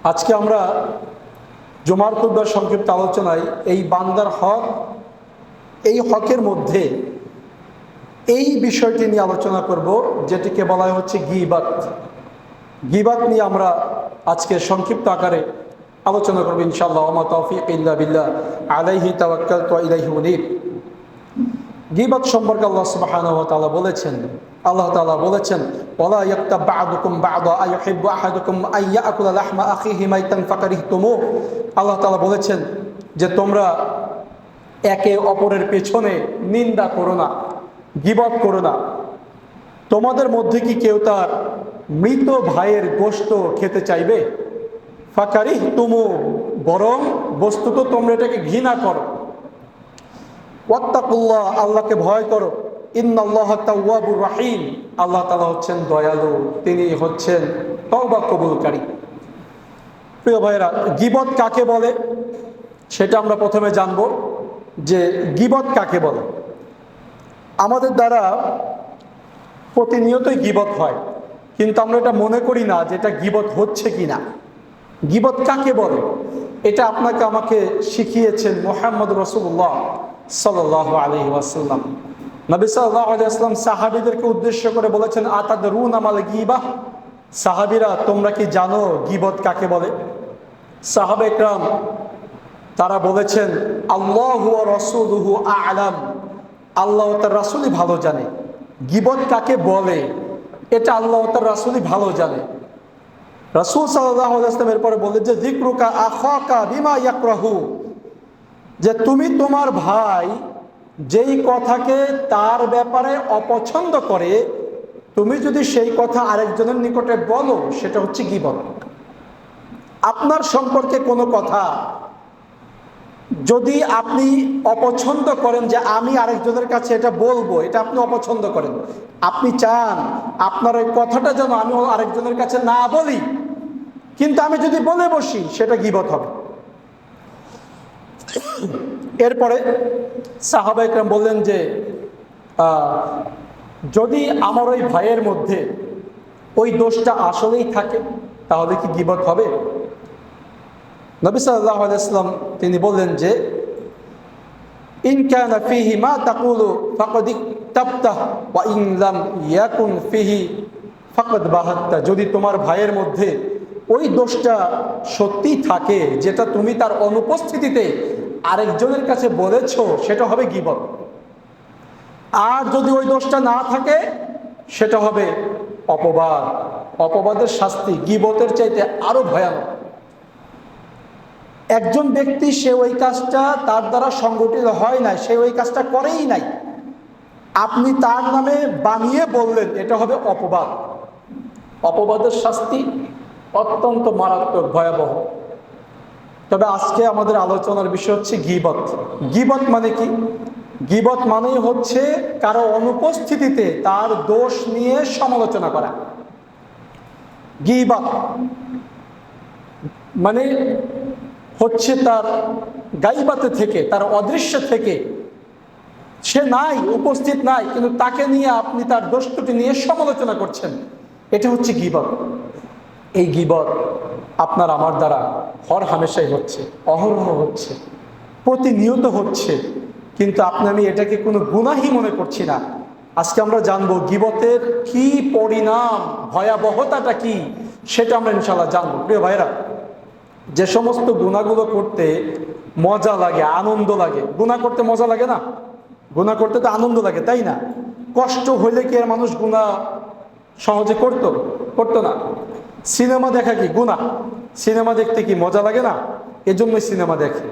আজকে আমরা জুমার খুতবার সংক্ষিপ্ত আলোচনায় এই বান্দার হক, এই হকের মধ্যে এই বিষয়টি নিয়ে আলোচনা করব, যেটিকে বলা হচ্ছে গীবাত। গীবাত নিয়ে আমরা আজকে সংক্ষিপ্ত আকারে আলোচনা করব ইনশাআল্লাহ। ওয়া মা তাওফীক ইল্লা বিল্লাহ, আলাইহি তাওয়াক্কালতু ওয়া ইলাইহি উনীব। গীবাত সম্পর্কে আল্লাহ সুবহানাহু ওয়া তাআলা বলেছেন, ওয়ালা ইয়াক্তাব বা'দুকুম বা'দা আইয়ুহিব্বু আহাদুকুম আন ইয়াকুলা লাহমা আখিহি মাইতান ফাকারিহতুমু। আল্লাহ তাআলা বলেছেন যে তোমরা একে অপরের পেছনে নিন্দা করো না, গীবত করো না। তোমাদের মধ্যে কি কেউ তার মৃত ভাইয়ের গোশত খেতে চাইবে? ফাকারিহতুমু, বরং বস্তুত তোমরা এটাকে ঘৃণা করো। ওয়াত্তাকুল্লাহ, আল্লাহকে ভয় করো। ইন্নাল্লাহা তাওয়াবুর রাহিম, আল্লাহ তাআলা হচ্ছেন দয়ালু, তিনি হচ্ছেন তওবা কবুলকারী। প্রিয় ভাইয়েরা, গীবত কাকে বলে সেটা আমরা প্রথমে জানব যে গীবত কাকে বলে। আমাদের দ্বারা প্রতিনিয়তই গীবত হয়, কিন্তু আমরা এটা মনে করি না যে এটা গীবত হচ্ছে কিনা। গীবত কাকে বলে এটা আপনাকে আমাকে শিখিয়েছেন মুহাম্মদ রাসূলুল্লাহ সাল্লাল্লাহু আলাইহি ওয়াসাল্লাম। নবী সাল্লাল্লাহু আলাইহি ওয়াসাল্লাম সাহাবীদেরকে উদ্দেশ্য করে বলেছেন, আতাদরুনা মাল গীবাহ, সাহাবীরা তোমরা কি জানো গীবত কাকে বলে? সাহাবা ইকরাম তারা বলেছেন, আল্লাহু ওয়া রাসূলুহু আ'লাম, আল্লাহ ও তার রাসূলই ভালো জানে। গীবত কাকে বলে এটা আল্লাহ ও তার রাসূলই ভালো জানে। রাসূল সাল্লাল্লাহু আলাইহি ওয়াসাল্লাম এরপরে বললেন যে যিকরুকা আখাকা বিমা ইয়াকরাহু, যে তুমি তোমার ভাই যেই কথাকে তার ব্যাপারে অপছন্দ করে তুমি যদি সেই কথা আরেকজনের নিকটে বলো, সেটা হচ্ছে গীবত। আপনার সম্পর্কে কোনো কথা যদি আপনি অপছন্দ করেন যে আমি আরেকজনের কাছে এটা বলবো, এটা আপনি অপছন্দ করেন, আপনি চান আপনার ওই কথাটা যেন আমি আরেকজনের কাছে না বলি, কিন্তু আমি যদি বলে বসি, সেটা গীবত হবে। এরপরে সাহাবা ইকরাম বললেন যে যদি আমার ওই ভাইয়ের মধ্যে ওই দোষটা আসলেই থাকে, তাহলে কি গীবত হবে? নবী সাল্লাল্লাহু আলাইহি ওয়াসাল্লাম তিনি বললেন যে ইন কানা ফীহি মা তাকুলু ফাকাদ ইকতাবতা ওয়া ইন লাম ইয়াকুন ফীহি ফাকাদ বাহাত্তা, যদি তোমার ভাইয়ের মধ্যে ওই দোষটা সত্যি থাকে যেটা তুমি তার অনুপস্থিতিতে আরেকজনের কাছে বলেছো, সেটা হবে গীবত। আর যদি ওই দোষটা না থাকে, সেটা হবে অপবাদ। অপবাদের শাস্তি গীবতের চাইতে আরো ভয়ানক। একজন ব্যক্তি সে ওই কাজটা তার দ্বারা সংগঠিত হয় নাই, সে ওই কাজটা করেই নাই, আপনি তার নামে বানিয়ে বললেন, এটা হবে অপবাদ। অপবাদের শাস্তি অত্যন্ত মারাত্মক, ভয়াবহ। তবে আজকে আমাদের আলোচনার বিষয় হচ্ছে গীবত। গীবত মানে কি? গীবত মানেই হচ্ছে কারো অনুপস্থিতিতে তার দোষ নিয়ে সমালোচনা করা। গীবত মানে হচ্ছে তার গাইবাতে থেকে, তার অদৃশ্য থেকে, সে নাই, উপস্থিত নাই, কিন্তু তাকে নিয়ে আপনি তার দোষটি নিয়ে সমালোচনা করছেন, এটা হচ্ছে গীবত। এই গীবত আপনার আমার দ্বারা হর হামেশাই হচ্ছে, অহরহ হচ্ছে, প্রতিনিয়ত হচ্ছে, কিন্তু আপনি আমি এটাকে কোনো গুনাহি মনে করছি না। আজকে আমরা জানবো গীবতের কি পরিণাম, ভয়াবহতাটা কি, সেটা আমরা ইনশাআল্লাহ জানবো। প্রিয় ভাইরা, যে সমস্ত গুনাহগুলো করতে মজা লাগে, আনন্দ লাগে, গুনাহ করতে মজা লাগে না? গুনাহ করতে তো আনন্দ লাগে, তাই না? কষ্ট হইলে কি আর মানুষ গুনাহ সহজে করতো না? সিনেমা দেখা কি গুনাহ? সিনেমা দেখতে কি মজা লাগে না? এজন্যই সিনেমা দেখে।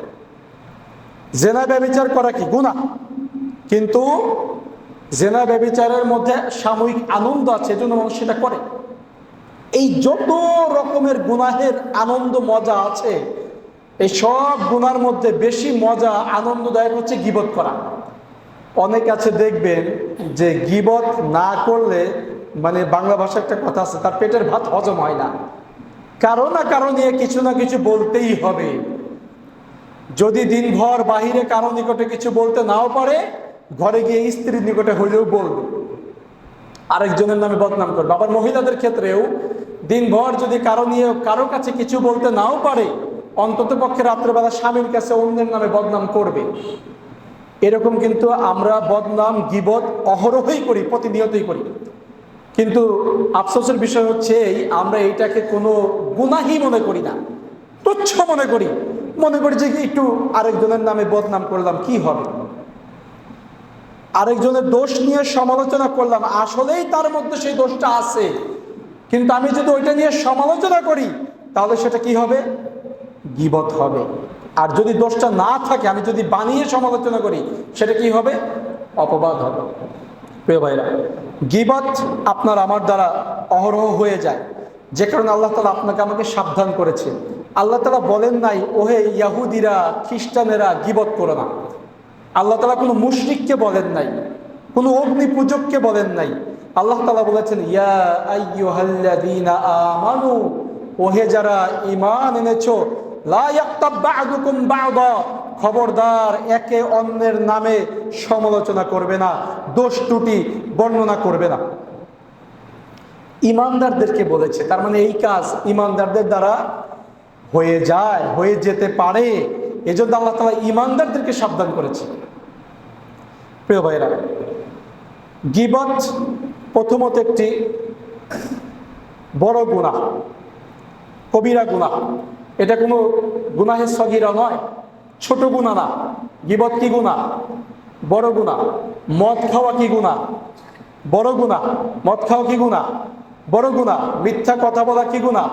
জেনা ব্যভিচার করা কি গুনাহ? কিন্তু জেনা ব্যভিচারের মধ্যে সাময়িক আনন্দ আছে, এজন্য মানুষ সেটা করে। এই যত রকমের গুনাহের আনন্দ মজা আছে, এই সব গুনার মধ্যে বেশি মজা আনন্দদায়ক হচ্ছে গীবত করা। অনেক আছে দেখবেন যে গীবত না করলে, মানে বাংলা ভাষায় একটা কথা আছে, তার পেটের ভাত হজম হয় না। কারো না কারো নিয়ে কিছু না কিছু বলতেই হবে। যদি দিনভর বাহিরে কারো নিকটে কিছু বলতে নাও পারে, ঘরে গিয়ে স্ত্রীর নিকটে হইলেও বলবে, আরেকজনের নামে বদনাম করবে। আবার মহিলাদের ক্ষেত্রেও দিনভর যদি কারো কাছে কিছু বলতে নাও পারে, অন্তত পক্ষে রাত্রেবেলা স্বামীর কাছে অন্যের নামে বদনাম করবে। এরকম কিন্তু আমরা বদনাম গীবত অহরহই করি, প্রতিনিয়তই করি। কিন্তু আফসোসের বিষয় হচ্ছে আমরা এইটাকে কোনো গুনাহি মনে করি না, তুচ্ছ মনে করি যে একটু আরেকজনের নামে বদনাম করলাম, কি হবে, আরেকজনের দোষ নিয়ে সমালোচনা করলাম, আসলেই তার মধ্যে সেই দোষটা আছে, কিন্তু আমি যদি ওইটা নিয়ে সমালোচনা করি তাহলে সেটা কি হবে, গীবত হবে। আর যদি দোষটা না থাকে, আমি যদি বানিয়ে সমালোচনা করি, সেটা কি হবে, অপবাদ হবে। প্রিয় ভাইরা, গীবত আপনার আমার দ্বারা অহরহ হয়ে যায়, যে কারণে আল্লাহ তাআলা আপনাকে আমাকে সাবধান করেছে। আল্লাহ তাআলা বলেন নাই, ওহে ইয়াহুদিরা, খ্রিস্টানেরা, গীবত করো না। আল্লাহ তাআলা কোনো মুশরিককে বলেন নাই, কোনো অগ্নি পূজককে বলেন নাই। আল্লাহ তাআলা বলেছেন, ইয়া আইয়ুহাল্লাযীনা আমানু, ওহে যারা ঈমান এনেছো, লা ইয়াক্তাব বা'দুকুম বা'দা, খবরদার একে অন্যের নামে সমালোচনা করবে না, দোষ ত্রুটি বর্ণনা করবে না। ঈমানদারদেরকে বলেছে, তার মানে এই কাজ ঈমানদারদের দ্বারা হয়ে যেতে পারে। এজন্য আল্লাহ তাআলা ঈমানদারদেরকে সাবধান করেছে। প্রিয় ভাইরা, গীবত প্রথমত একটি বড় গুনাহ, কবিরা গুনাহ। এটা কোনো গুনাহে সগীরা নয়, ছোট গুনাহ না। গীবত কি গুনাহ? বড় গুনাহ। মদ খাওয়া কি গুনাহ? বড় গুনাহ। মদ খাওয়া কি গুনাহ? বড় গুনাহ। মিথ্যা কথা বলা কি গুনাহ?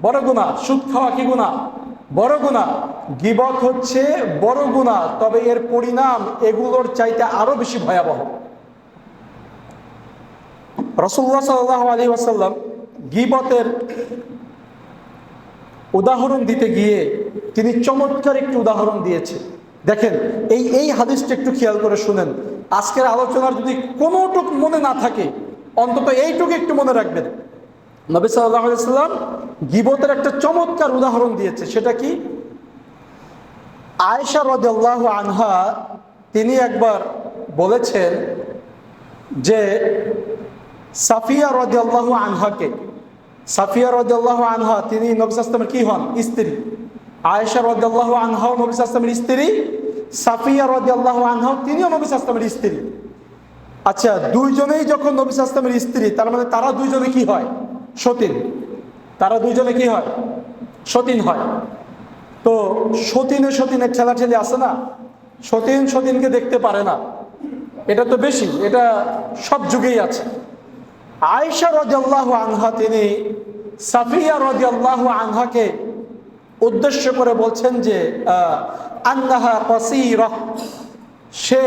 বড় গুনাহ। সুদ খাওয়া কি গুনাহ? বড় গুনাহ। গীবত হচ্ছে বড় গুনাহ, তবে এর পরিণাম এগুলোর চাইতে আরো বেশি ভয়াবহ। রাসূলুল্লাহ সাল্লাল্লাহু আলাইহি ওয়াসাল্লাম গীবতের উদাহরণ দিতে গিয়ে তিনি চমৎকার একটি উদাহরণ দিয়েছে। দেখেন, এই হাদিসটা একটু খেয়াল করে শুনেন। আজকের আলোচনার যদি কোনোটুক মনে না থাকে, অন্তত এইটুকু একটু মনে রাখবেন। নবী সাল্লাল্লাহু আলাইহি ওয়াসাল্লাম গীবতের একটা চমৎকার উদাহরণ দিয়েছে। সেটা কি? আয়েশা রাদিয়াল্লাহু আনহা তিনি একবার বলেছেন যে সাফিয়া রাদিয়াল্লাহু আনহাকে, সাফিয়া রাদিয়াল্লাহু আনহা তিনি নবী সাল্লাল্লাহু আলাইহি ওয়াসাল্লামের কি হন? স্ত্রী। আয়েশা রাদিয়াল্লাহু আনহাও নবী সাল্লাল্লাহু আলাইহি ওয়াসাল্লামের স্ত্রী, সাফিয়া রাদিয়াল্লাহু আনহাও তিনিও নবী সাল্লাল্লাহু আলাইহি ওয়াসাল্লামের স্ত্রী। আচ্ছা, দুইজনেই যখন নবী সাল্লাল্লাহু আলাইহি ওয়াসাল্লামের স্ত্রী, তার মানে তারা দুইজনে কি হয়? সতীন। তারা দুইজনে কি হয়? সতীন হয়। তো সতীনের ঠেলাঠেলি আছে না, সতীনকে দেখতে পারে না, এটা তো বেশি, এটা সব যুগেই আছে। আয়েশা রাদিয়াল্লাহু আনহা তিনি সাফিয়া রাদিয়াল্লাহু আনহাকে উদ্দেশ্য করে বলছেন যে আন্নাহা কাসীরা, সে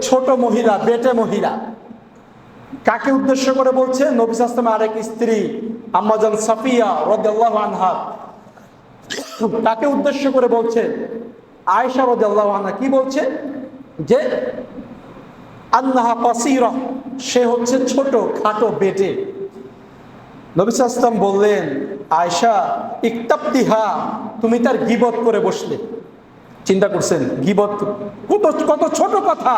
ছোট মহিলা, বেটে মহিলা। কাকে উদ্দেশ্য করে বলছে? নবী সাল্লাল্লাহু আলাইহি ওয়াসাল্লামের আরেক স্ত্রী আম্মাজান সাফিয়া রাদিয়াল্লাহু আনহা। তাকে উদ্দেশ্য করে বলছে আয়েশা রাদিয়াল্লাহু আনহা কি বলছে? যে আন্নাহা কাসীরা, সে হচ্ছে ছোট খাটো বেটে। নবী সাল্লাল্লাহু আলাইহি ওয়াসাল্লাম বললেন, আয়েশা ইকতাবতিহা, তুমি তার গীবত করে বসলে। চিন্তা করছেন, গীবত কত ছোট কথা,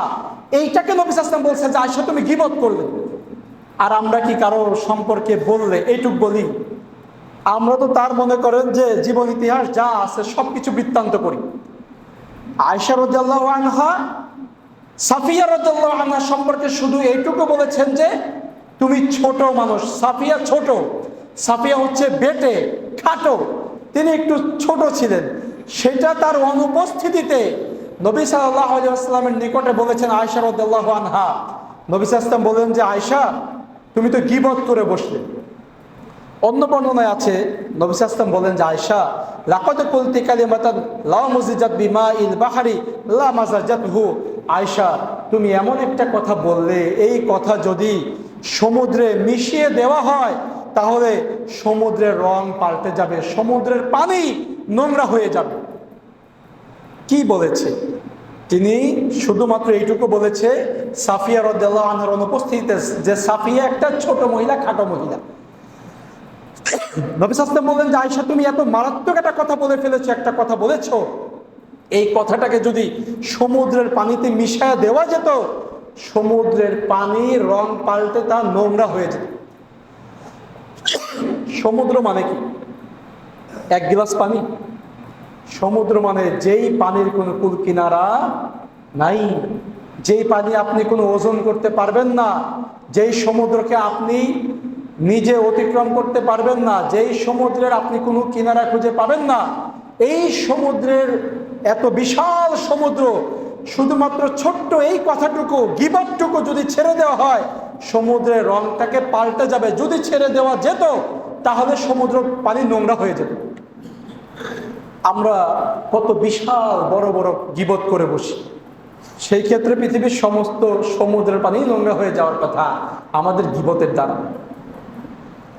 এইটাকে নবী সাল্লাল্লাহু আলাইহি ওয়াসাল্লাম বলছে যে আয়েশা তুমি গীবত করলে। আর আমরা কি কারো সম্পর্কে বললে এইটুক বলি? আমরা তো তার মনে করেন যে জীবন ইতিহাস যা আছে সবকিছু বৃত্তান্ত করি। আয়েশা রাদিয়াল্লাহু আনহা সাফিয়া রাদিয়াল্লাহু আনহা সম্পর্কে শুধু এইটুকু বলেছেন যে তুমি ছোট মানুষ। সাফিয়া ছোট, সাফিয়া হচ্ছে বেটে, খাটো, তিনি একটু ছোট ছিলেন। সেটা তার অনুপস্থিতিতে নবী সাল্লাল্লাহু আলাইহি ওয়াসাল্লামের নিকটে বলেছেন আয়েশা রাদিয়াল্লাহু আনহা। নবী সাল্লাল্লাহু আলাইহি ওয়াসাল্লাম বলেন যে আয়েশা তুমি তো গীবত করে বসলে। অন্য বর্ণনায় আছে নবী সাল্লাল্লাহু আলাইহি ওয়াসাল্লাম বলেন যে আয়েশা লাকাদ কুলতি কালিমাতান লা মুজিজাত বিমাইল বাহরি লা মাজাজাতহু, আয়েশা তুমি এমন একটা কথা বললে, এই কথা যদি সমুদ্রে মিশিয়ে দেওয়া হয় তাহলে সমুদ্রের রং পাল্টে যাবে, সমুদ্রের পানি নোংরা হয়ে যাবে। কি বলেছে? তিনি শুধুমাত্র এইটুকু বলেছে সাফিয়া রাদিয়াল্লাহু আনহার অনুপস্থিতিতে যে সাফিয়া একটা ছোট মহিলা, খাটো মহিলা। নবী সাল্লাল্লাহু আলাইহি ওয়াসাল্লাম বললেন যে আয়েশা তুমি এত মারাত্মক একটা কথা বলে ফেলেছো, একটা কথা বলেছো, এই কথাটাকে যদি সমুদ্রের পানিতে মিশিয়ে দেওয়া যেত, সমুদ্রের পানির রং পাল্টে তা নোংরা হয়ে যেত। সমুদ্র মানে কি? এক গ্লাস পানি? সমুদ্র মানে যেই পানির কোনো কুল কিনারা নাই, যেই পানি আপনি কোনো ওজন করতে পারবেন না, যেই সমুদ্রকে আপনি নিজে অতিক্রম করতে পারবেন না, যেই সমুদ্রের আপনি কোনো কিনারা খুঁজে পাবেন না, এই সমুদ্রের এত বিশাল সমুদ্র, শুধুমাত্র ছোট্ট এই কথাটুকু, গীবতটুকু যদি ছেড়ে দেওয়া হয়, সমুদ্রের রংটাকে পাল্টে যাবে। যদি ছেড়ে দেওয়া যেত তাহলে সমুদ্র পানি নোংরা হয়ে যেত। আমরা কত বিশাল বড় বড় গীবত করে বসি, সেই ক্ষেত্রে পৃথিবীর সমস্ত সমুদ্রের পানি নোংরা হয়ে যাওয়ার কথা আমাদের গীবতের দ্বারা।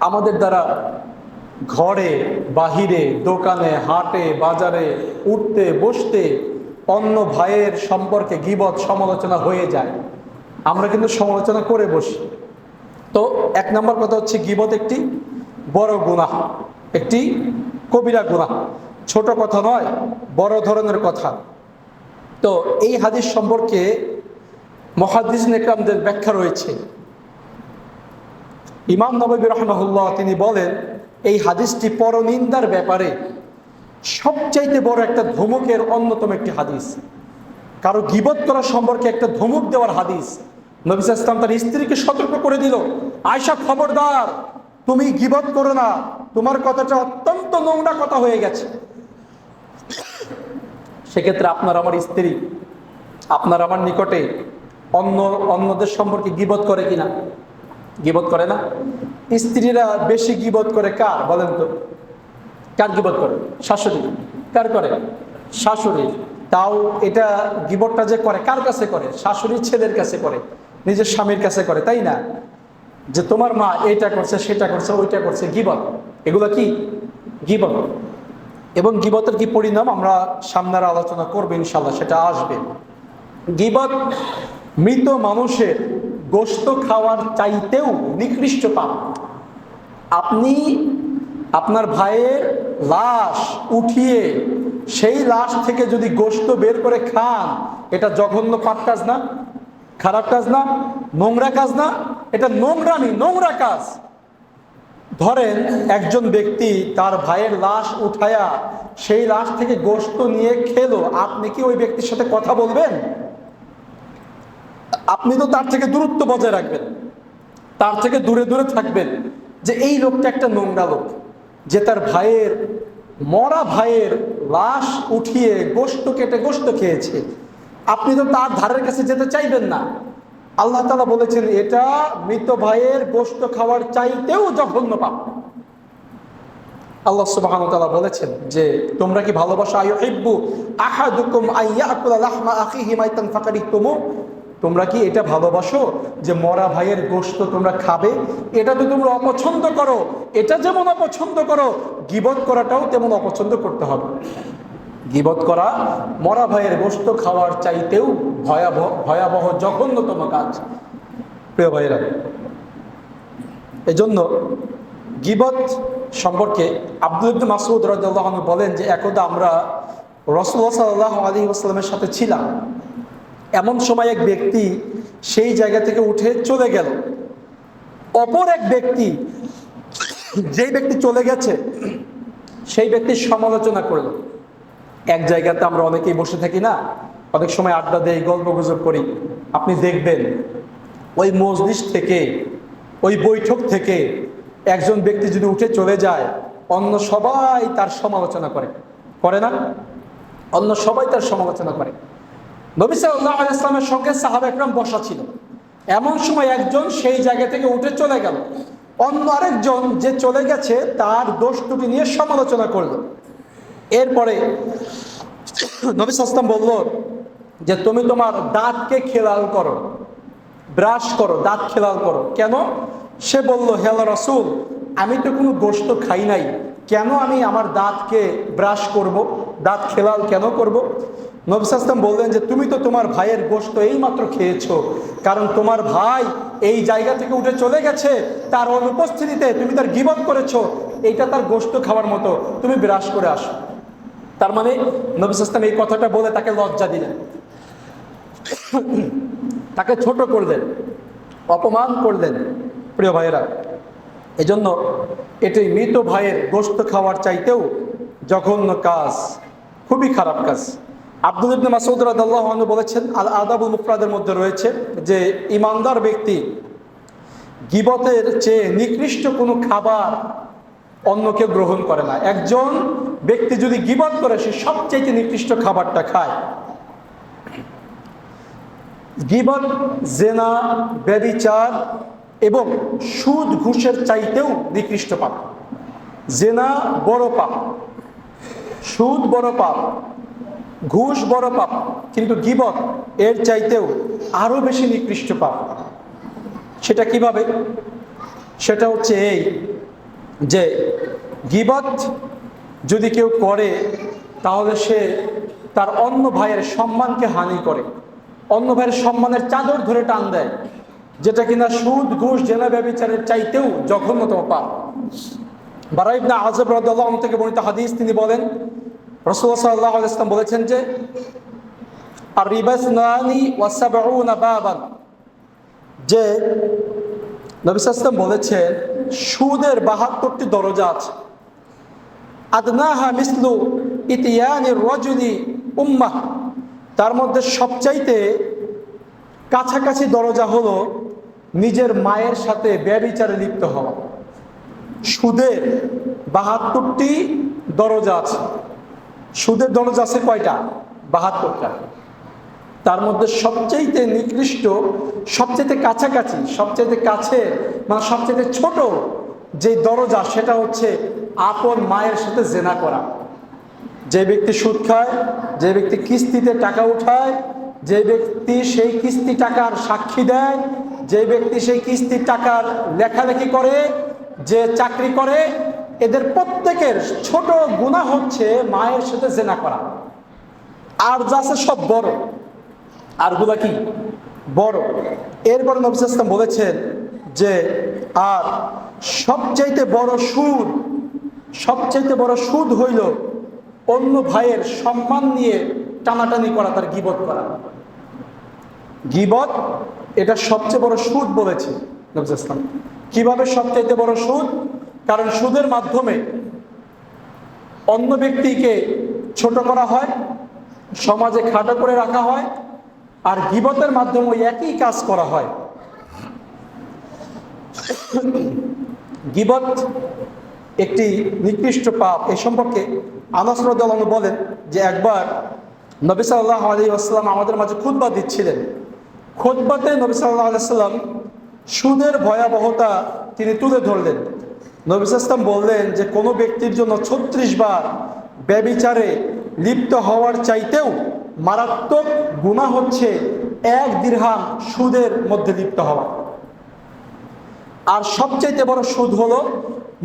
আমাদের দ্বারা ঘরে বাহিরে, দোকানে, হাটে, বাজারে, উঠতে বসতে অন্য ভাইয়ের সম্পর্কে গীবত সমালোচনা হয়ে যায়। আমরা কিন্তু সমালোচনা করে বসি। তো এক নম্বর কথা হচ্ছে, গীবত একটি বড় গুনাহ, একটি কবিরা গুনাহ, ছোট কথা নয়, বড় ধরনের কথা। তো এই হাদিস সম্পর্কে মুহাদ্দিসিন ইকরামদের ব্যাখ্যা রয়েছে। ইমাম নববী রাহিমাহুল্লাহ তিনি বলেন, এই হাদিসটি পরনিন্দার ব্যাপারে সবচাইতে বড় একটা ধমকের অন্যতম একটি হাদিস। কারো গীবত করা সম্পর্কে একটা ধমক দেওয়ার হাদিস। নবী সাল্লাল্লাহু আলাইহি ওয়াসাল্লাম তার স্ত্রীকে সতর্ক করে দিল, আয়েশা খবরদার, তুমি গীবত করো না, তোমার কথাটা অত্যন্ত নোংরা কথা হয়ে গেছে। সেক্ষেত্রে আপনার আমার স্ত্রী আপনার আমার নিকটে অন্যদের সম্পর্কে গীবত করে কিনা? গীবত করে না? স্ত্রীরা বেশি গীবত করে কার বলেন তো? কার গীবত করে? শাশুড়ি। কার করে? শাশুড়ি। তাও এটা গীবতটা যে করে কার কাছে করে? শাশুড়ির ছেলের কাছে করে, নিজের স্বামীর কাছে করে, তাই না? যে তোমার মা এইটা করছে, সেটা করছে, ওইটা করছে, গীবত। এগুলো কি গীবত? এবং গীবতের কি পরিণাম আমরা সামনের আলোচনা করবো ইনশাল্লাহ, সেটা আসবে। গীবত মৃত মানুষের গোশত খাওয়ার চাইতেও নিকৃষ্ট পাপ। আপনি আপনার ভাইয়ের লাশ উঠিয়ে সেই লাশ থেকে যদি গোশত বের করে খান, এটা জঘন্য পাপ কাজ না? খারাপ কাজ না? নোংরা কাজ না? এটা নোংরামি, নোংরা কাজ। ধরেন একজন ব্যক্তি তার ভাইয়ের লাশ উঠায়া সেই লাশ থেকে গোশত নিয়ে খেলো, আপনি কি ওই ব্যক্তির সাথে কথা বলবেন? আপনি তো তার থেকে দূরত্ব বজায় রাখবেন, তার থেকে দূরে দূরে থাকবেন, যে এই লোকটা একটা নোংরা লোক, যে তার ভাইয়ের মরা ভাইয়ের লাশ উঠিয়ে গোশত কেটে গোশত খেয়েছে। আপনি তো তার ধারের কাছে যেতে চাইবেন না। আল্লাহ তাআলা বলেছেন এটা মৃত ভাইয়ের গোশত খাওয়ার চাইতেও জঘন্য পাপ। আল্লাহ সুবহানাহু ওয়া তাআলা বলেছেন যে তোমরা কি ভালোবাসো, আইয়ুহিব্বু আহাদুকুম আইয়াকুলা লাহমা আখিহি মাইতান ফাকারিহতুমু, তোমরা কি এটা ভালোবাসো যে মরা ভাইয়ের গোশত তোমরা খাবে? এটা তো তোমরা অপছন্দ করো। এটা যেমন অপছন্দ করো, গীবত করাটাও তেমন অপছন্দ করতে হবে। গীবত করা মরা ভাইয়ের গোশত খাওয়ার চাইতেও ভয়াবহ জঘন্যতম কাজ। প্রিয় ভাইয়েরা, এজন্য গীবত সম্পর্কে আব্দুল্লাহ ইবনে মাসউদ রাদিয়াল্লাহু আনহু বলেন যে একদা আমরা রাসূলুল্লাহ সাল্লাল্লাহু আলাইহি ওয়াসাল্লামের সাথে ছিলাম। এমন সময় এক ব্যক্তি সেই জায়গা থেকে উঠে চলে গেল। অপর এক ব্যক্তি, যেই ব্যক্তি চলে গেছে সেই ব্যক্তির সমালোচনা করলো। এক জায়গাতে আমরা অনেকেই বসে থাকি না, অনেক সময় আড্ডা দেই, গল্প গুজব করি। আপনি দেখবেন ওই মজলিস থেকে, ওই বৈঠক থেকে একজন ব্যক্তি যদি উঠে চলে যায়, অন্য সবাই তার সমালোচনা করে, করে না? অন্য সবাই তার সমালোচনা করে। নবী সাল্লাল্লাহু আলাইহি ওয়াসাল্লামের সঙ্গে সাহাবা একরাম বসা ছিল। এমন সময় একজন সেই জায়গা থেকে উঠে চলে গেল, অন্য আরেকজন যে চলে গেছে তার দোষ ত্রুটি নিয়ে সমালোচনা করলো। এরপরে নবী সাল্লাল্লাহু আলাইহি ওয়াসাল্লাম বলল যে তুমি তোমার দাঁতকে খেলাল করো, ব্রাশ করো, দাঁত খেলাল করো। কেন? সে বলল, হে আল্লাহর রাসূল, আমি তো কোনো গোশত খাই নাই, কেন আমি আমার দাঁতকে ব্রাশ করব, দাঁত খেলাল কেন করব? নবী সাল্লাল্লাহু আলাইহি ওয়াসাল্লাম বললেন যে তুমি তো তোমার ভাইয়ের গোশত এইমাত্র খেয়েছো, কারণ তোমার ভাই এই জায়গা থেকে উঠে চলে গেছে, তার অনুপস্থিতিতে তুমি তার গীবত করেছো, এইটা তার গোশত খাওয়ার মতো, তুমি ব্রাশ করে আসো। তার মানে নবী সাল্লাল্লাহু আলাইহি ওয়াসাল্লাম এই কথাটা বলে তাকে লজ্জা দিলেন, তাকে ছোট করলেন, অপমান করলেন। প্রিয় ভাইয়েরা, এজন্য এটি মৃত ভাইয়ের গোশত খাওয়ার চাইতেও জঘন্য কাজ, খুবই খারাপ কাজ। আব্দুল ইবনে মাসউদ রাদিয়াল্লাহু আনহু বলেছেন, আল আদাবুল মুফরাদের মধ্যে রয়েছে যে ঈমানদার ব্যক্তি গীবতের চেয়ে নিকৃষ্ট কোনো খাবার অন্য কেউ গ্রহণ করে না। একজন ব্যক্তি যদি গীবত করে, সে সবচেয়ে নিকৃষ্ট খাবারটা খায়। গীবত, জেনা, ব্যভিচার এবং সুদ ঘুষের চাইতেও নিকৃষ্ট পাপ। জেনা বড় পাপ, সুদ বড় পাপ, ঘুষ বড় পাপ, কিন্তু গীবত এর চাইতেও আরো বেশি নিকৃষ্ট পাপ। সেটা কিভাবে? সেটা হচ্ছে এই যে গীবত যদি কেউ করে তাহলে সে তার অন্য ভাইয়ের সম্মানকে হানি করে, অন্য ভাইয়ের সম্মানের চাদর ধরে টান দেয়, যেটা কিনা সুদ ঘুষ জেনা ব্যভিচারের চাইতেও জঘন্যতম পাপ। বারা ইবনে আযিব রাদিয়াল্লাহু আনহু থেকে বর্ণিত হাদিস, তিনি বলেন রাসূলুল্লাহ সাল্লাল্লাহু আলাইহি ওয়াসাল্লাম বলেছেন যে আর রিবাসনানি ওয়া সাবউনা বাবান, যে নবী সাল্লাল্লাহু আলাইহি ওয়াসাল্লাম বলেছেন সুদের ৭২টি দরজা আছে। আদনাহা মিসলু ইতিয়ানির রাজুলি উম্মাহ, তার মধ্যে সবচাইতে কাছাকাছি দরজা হলো নিজের মায়ের সাথে ব্যভিচারে লিপ্ত হওয়া। সুদের ৭২টি দরজা আছে। সুদের দরজা আছে কয়টা? ৭২টা। তার মধ্যে সবচাইতে নিকৃষ্ট, সবচাইতে কাছাকাছি, সবচাইতে কাছে, মানে সবচাইতে ছোট যে দরজা, সেটা হচ্ছে আপন মায়ের সাথে জেনা করা। যে ব্যক্তি সুদ খায়, যে ব্যক্তি কিস্তিতে টাকা উঠায়, যে ব্যক্তি সেই কিস্তি টাকার সাক্ষী দেয়, যে ব্যক্তি সেই কিস্তির টাকার লেখালেখি করে, যে চাকরি করে, এদের প্রত্যেকের ছোট গুনাহ হচ্ছে মায়ের সাথে জেনা করা। আর যা আছে সব বড়, আরগুলা কি বড়। এরপরে নবী সাল্লাল্লাহু আলাইহি ওয়াসাল্লাম বলেছেন যে আর সবচাইতে বড় সুদ, সবচাইতে বড় সুদ হইল অন্য ভাইয়ের সম্মান নিয়ে টানাটানি করা, তার গীবত করা। গীবত এটা সবচেয়ে বড় সুদ বলেছে নবী সাল্লাল্লাহু আলাইহি ওয়াসাল্লাম। কিভাবে সবচাইতে বড় সুদ? কারণ সুদের মাধ্যমে অন্য ব্যক্তিকে ছোট করা হয়, সমাজে খাটো করে রাখা হয়, আর গীবতের মাধ্যমে ওই একই কাজ করা হয়। গীবত একটি নিকৃষ্ট পাপ। এ সম্পর্কে আনাস রাদিয়াল্লাহু আনহু বলেন যে একবার নবী সাল্লাল্লাহু আলাইহি ওয়াসাল্লাম আমাদের মাঝে খুতবা দিচ্ছিলেন। খুতবাতে নবী সাল্লাল্লাহু আলাইহি ওয়াসাল্লাম সুদের ভয়াবহতা তিনি তুলে ধরলেন। নবী সাল্লাল্লাহু আলাইহি ওয়াসাল্লাম বললেন যে কোনো ব্যক্তির জন্য ৩৬ বার ব্যভিচারে লিপ্ত হওয়ার চাইতেও মারাত্মক গুনাহ হচ্ছে ১ দিরহাম সুদের মধ্যে লিপ্ত হওয়া। আর সবচাইতে বড় সুদ হলো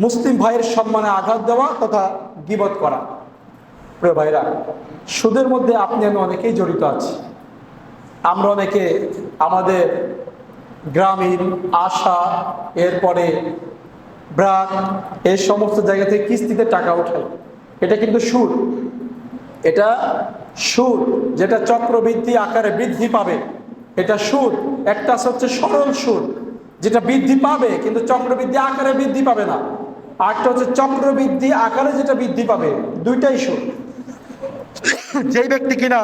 মুসলিম ভাইয়ের সম্মানে আঘাত দেওয়া তথা গীবত করা। প্রিয় ভাইরা, সুদের মধ্যে আপনি আমি অনেকেই জড়িত আছি। আমরা অনেকে আমাদের গ্রামীণ, আশা, এরপরে ব্রাক, এই সমস্ত জায়গা থেকে কিস্তিতে টাকা উঠাই। এটা কিন্তু সুদ। এটা সুদ, যেটা চক্রবৃদ্ধি আকারে বৃদ্ধি পাবে, এটা সুদ। একটা হচ্ছে সরল সুদ, যেটা বৃদ্ধি পাবে কিন্তু চক্রবৃদ্ধি আকারে বৃদ্ধি পাবে না। আরেকটা হচ্ছে চক্রবৃদ্ধি আকারে যেটা বৃদ্ধি পাবে, দুইটাই সুদ। যেই ব্যক্তি কিনা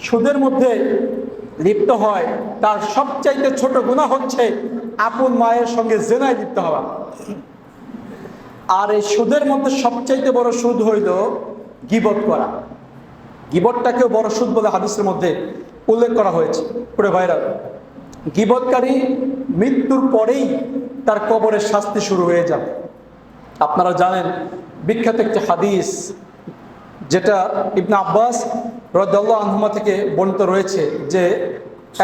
সুদের মধ্যে লিপ্ত হয়, তার সবচাইতে ছোট গুনাহ হচ্ছে আপন মায়ের সঙ্গে জেনায় লিপ্ত হওয়া। আর এই সুদের মধ্যে সবচাইতে বড় সুদ হইল গীবত করা। গীবতটাকেও বড় সুদ বলে হাদিসের মধ্যে উল্লেখ করা হয়েছে। প্রিয় ভাইরা, গীবতকারী মৃত্যুর পরেই তার কবরের শাস্তি শুরু হয়ে যাবে। আপনারা জানেন বিখ্যাত একটি হাদিস, যেটা ইবনে আব্বাস রাদিয়াল্লাহু আনহুমা থেকে বর্ণিত রয়েছে যে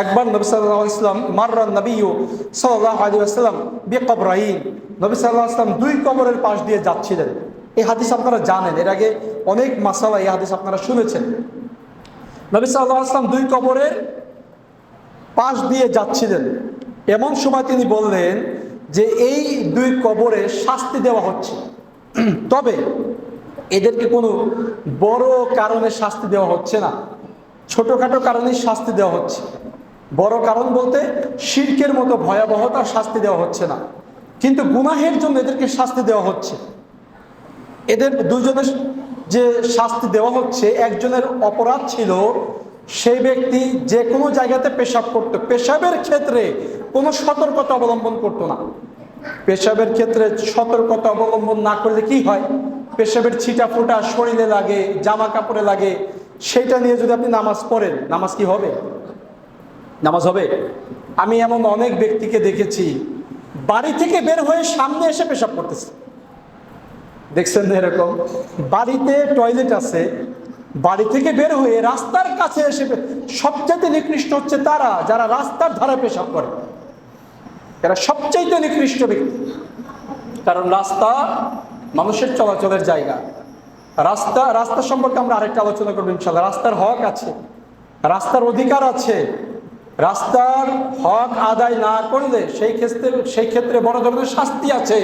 একবার নবী সাল্লাল্লাহু আলাইহি ওয়াসাল্লাম মাররা নবী সাল্লাল্লাহু আলাইহি ওয়াসাল্লাম বিকবরাইন, নবী সাল্লাল্লাহু আলাইহি ওয়াসাল্লাম 2 কবরের পাশ দিয়ে যাচ্ছিলেন। এই হাদিস আপনারা জানেন, এর আগে অনেক মাসালা এই হাদিস আপনারা শুনেছেন। নবী সাল্লাল্লাহু আলাইহি ওয়াসাল্লাম 2 কবরের পাশ দিয়ে যাচ্ছিলেন। এমন সময় তিনি বললেন যে এই 2 কবরে শাস্তি দেওয়া হচ্ছে, তবে এদেরকে কোনো বড় কারণে শাস্তি দেওয়া হচ্ছে না, ছোটখাটো কারণেই শাস্তি দেওয়া হচ্ছে। বড় কারণ বলতে শিরকের মতো ভয়াবহতার শাস্তি দেওয়া হচ্ছে না, কিন্তু গুনাহের জন্য এদেরকে শাস্তি দেওয়া হচ্ছে। এদের দুজনের যে শাস্তি দেওয়া হচ্ছে, একজনের অপরাধ ছিল সেই ব্যক্তি যে কোনো জায়গাতে পেশাব করতো, পেশাবের ক্ষেত্রে কোনো সতর্কতা অবলম্বন করতো না। পেশাবের ক্ষেত্রে সতর্কতা অবলম্বন না করলে কি হয়, পেশাবের ছিটা ফোটা শরীরে লাগে, জামা কাপড়ে লাগে, সেটা নিয়ে যদি আপনি নামাজ পড়েন, নামাজ কি হবে? নামাজ হবে? আমি এমন অনেক ব্যক্তিকে দেখেছি বাড়ি থেকে বের হয়ে সামনে এসে পেশাব করতেছে। দেখছেন না এরকম? বাড়িতে টয়লেট আছে, বাড়ি থেকে বের হয়ে রাস্তার কাছে এসে, সবচাইতে নিকৃষ্ট হচ্ছে তারা যারা রাস্তার ধারে পেশাব করে। এরা সবচাইতে নিকৃষ্ট ব্যক্তি, কারণ রাস্তা মানুষের চলাচলের জায়গা। রাস্তা সম্পর্কে আমরা আরেকটা আলোচনা করবো ইনশাআল্লাহ। রাস্তার হক আছে, রাস্তার অধিকার আছে। রাস্তার হক আদায় না করলে সেই ক্ষেত্রে বড় ধরনের শাস্তি আছে।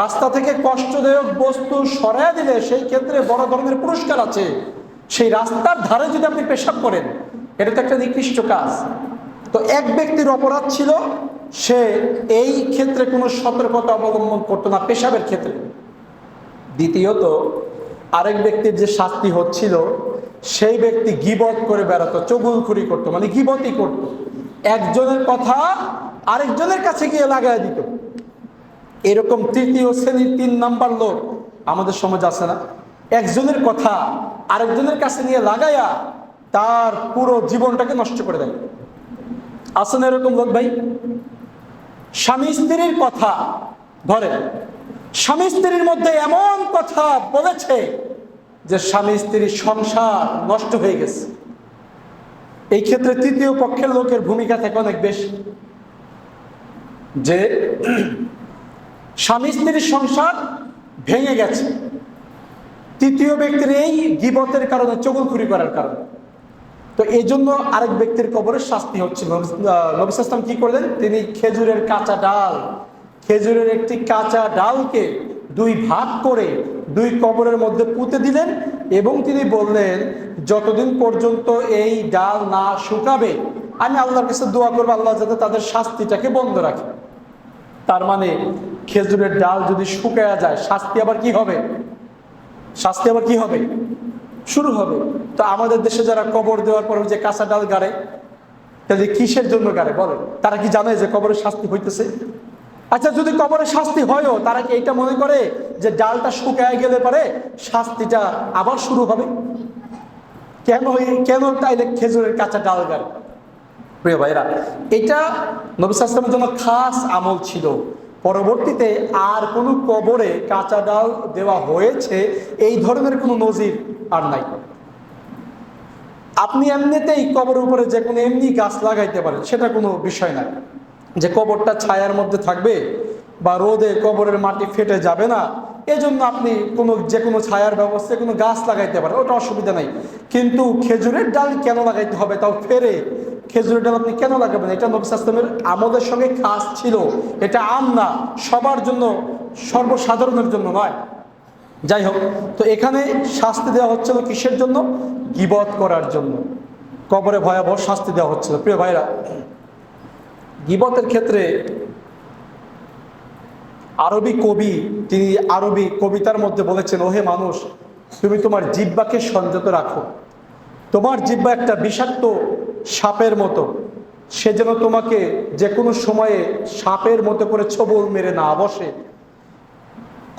রাস্তা থেকে কষ্টদায়ক বস্তু সরাইয়া দিলে সেই ক্ষেত্রে বড় ধরনের পুরস্কার আছে। সেই রাস্তার ধারে যদি আপনি পেশাব করেন, এটা তো একটা নিকৃষ্ট কাজ। তো এক ব্যক্তির অপরাধ ছিল সে এই ক্ষেত্রে কোনো সতর্কতা অবলম্বন করতো না পেশাবের ক্ষেত্রে। দ্বিতীয়ত আরেক ব্যক্তির যে শাস্তি হচ্ছিল, সেই ব্যক্তি গীবত করে বেড়াতো, চুগলখড়ি করতো, মানে গীবতই করত। একজনের কথা আরেকজনের কাছে গিয়ে লাগাই দিত। এরকম তৃতীয় শ্রেণীর 3 নাম্বার লোক আমাদের সমাজ আছে না? একজনের কথা আরেকজনের কাছে নিয়ে লাগাইয়া তার পুরো জীবনটাকে নষ্ট করে দেয়। আছে না এরকম লোক ভাই? স্বামী স্ত্রীর কথা ধরেন, স্বামী স্ত্রীর মধ্যে এমন কথা বলেছে যে স্বামী স্ত্রীর সংসার নষ্ট হয়ে গেছে। এই ক্ষেত্রে তৃতীয় পক্ষের লোকের ভূমিকা থাকে অনেক বেশি, যে স্বামী স্ত্রীর সংসার ভেঙে গেছে তৃতীয় ব্যক্তির এই গীবতের কারণে, চুগলখড়ি করার কারণে। তো এই জন্য আরেক ব্যক্তির কবরের শাস্তি হচ্ছিল। নবী সাল্লাল্লাহু আলাইহি ওয়াসাল্লাম কি করলেন? তিনি খেজুরের কাঁচা ডাল, খেজুরের একটি কাঁচা ডালকে 2 ভাগ করে 2 কবরের মধ্যে পুঁতে দিলেন এবং তিনি বললেন, যতদিন পর্যন্ত এই ডাল না শুকাবে আমি আল্লাহর কাছে দোয়া করবো আল্লাহ যাতে তাদের শাস্তিটাকে বন্ধ রাখে। তার মানে খেজুরের ডাল যদি শুকায়া যায়, শাস্তি আবার কি হবে? শাস্তি আবার কি হবে? শুরু হবে। তো আমাদের দেশে যারা কবর দেওয়ার পর যে কাঁচা ডাল গাড়ে, তাহলে কিসের জন্য গাড়ে বলে? তারা কি জানে যে কবরের শাস্তি হইতেছে? আচ্ছা, যদি কবরের শাস্তি হয়ও, তারা কি এটা মনে করে যে ডালটা শুকায় গেলে পরে শাস্তিটা আবার শুরু হবে? কেন তাইলে খেজুরের কাঁচা ডাল গাড়ে? প্রিয় ভাইরা, এটা নবী সাল্লাল্লাহু আলাইহি ওয়াসাল্লামের জন্য খাস আমল ছিল। পরবর্তীতে আর কোনো কবরে কাঁচা ডাল দেওয়া হয়েছে এই ধরনের কোনো নজির আর নাই। আপনি এমনিতেই কবরের উপরে যে কোনো এমনি গাছ লাগাইতে পারেন, সেটা কোনো বিষয় না। যে কবরটা ছায়ার মধ্যে থাকবে বা রোদে কবরের মাটি ফেটে যাবে না, এজন্য আপনি যে কোনো ছায়ার ব্যবস্থায় কোনো গাছ লাগাইতে পারেন, ওটা অসুবিধা নাই। কিন্তু খেজুরের ডাল কেন লাগাইতে হবে, তাও ফেরে? খেজুরের ডাল আপনি কেন লাগাবেন? এটা নবী সাল্লাল্লাহু আলাইহি ওয়াসাল্লামের আমলের সঙ্গে খাস ছিল। এটা আম না, সবার জন্য, সর্বসাধারণের জন্য নয়। যাই হোক, তো এখানে শাস্তি দেওয়া হচ্ছিল কিসের জন্য? গীবত করার জন্য। কবরে ভয়াবহ শাস্তি দেওয়া হচ্ছিল। প্রিয় ভাইরা, গীবতের ক্ষেত্রে আরবি কবি, তিনি আরবি কবিতার মধ্যে বলেছেন, ওহে মানুষ, তুমি তোমার জিহ্বাকে সংযত রাখো। তোমার জিহ্বা একটা বিষাক্ত সাপের মতো, সে যেন তোমাকে যে কোনো সময়ে সাপের মতো করে ছোবল মেরে না বসে।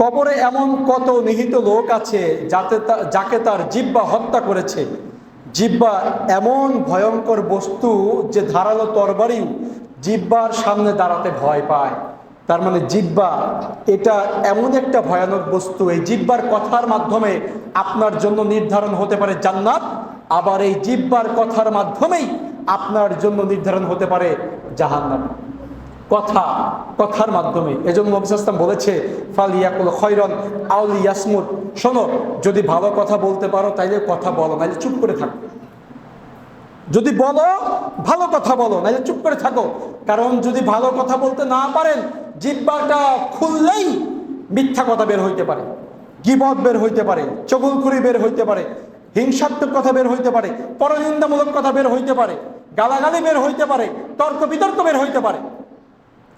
কবরে এমন কত নিহিত লোক আছে যাকে তার জিহ্বা হত্যা করেছে। জিহ্বা এমন ভয়ঙ্কর বস্তু যে ধারালো তরবারিও জিহ্বার সামনে দাঁড়াতে ভয় পায়। তার মানে জিহ্বা এটা এমন একটা ভয়ানক বস্তু, এই জিহ্বার কথার মাধ্যমে আপনার জন্য নির্ধারণ হতে পারে জান্নাত, আবার এই জিহ্বার কথার মাধ্যমেই আপনার জন্য নির্ধারণ হতে পারে জাহান্নাম। কথার মাধ্যমে। এজন্য নবী সাল্লাল্লাহু আলাইহি ওয়াসাল্লাম বলেছে, ফালিয়াকুল খায়রান আও লিয়াসমুত। শোনো, যদি ভালো কথা বলতে পারো তাইলে কথা বলো, নাইলে চুপ করে থাকো। যদি বলো, ভালো কথা বলো, নাইলে চুপ করে থাকো। কারণ যদি ভালো কথা বলতে না পারেন, জিহ্বাটা খুললেই মিথ্যা কথা বের হইতে পারে, গীবত বের হইতে পারে, চুগলখড়ি বের হইতে পারে, হিংসাত্মক কথা বের হইতে পারে, পরনিন্দামূলক কথা বের হইতে পারে। গালাগালি বের হইতে পারে, তর্ক বিতর্ক বের হইতে পারে।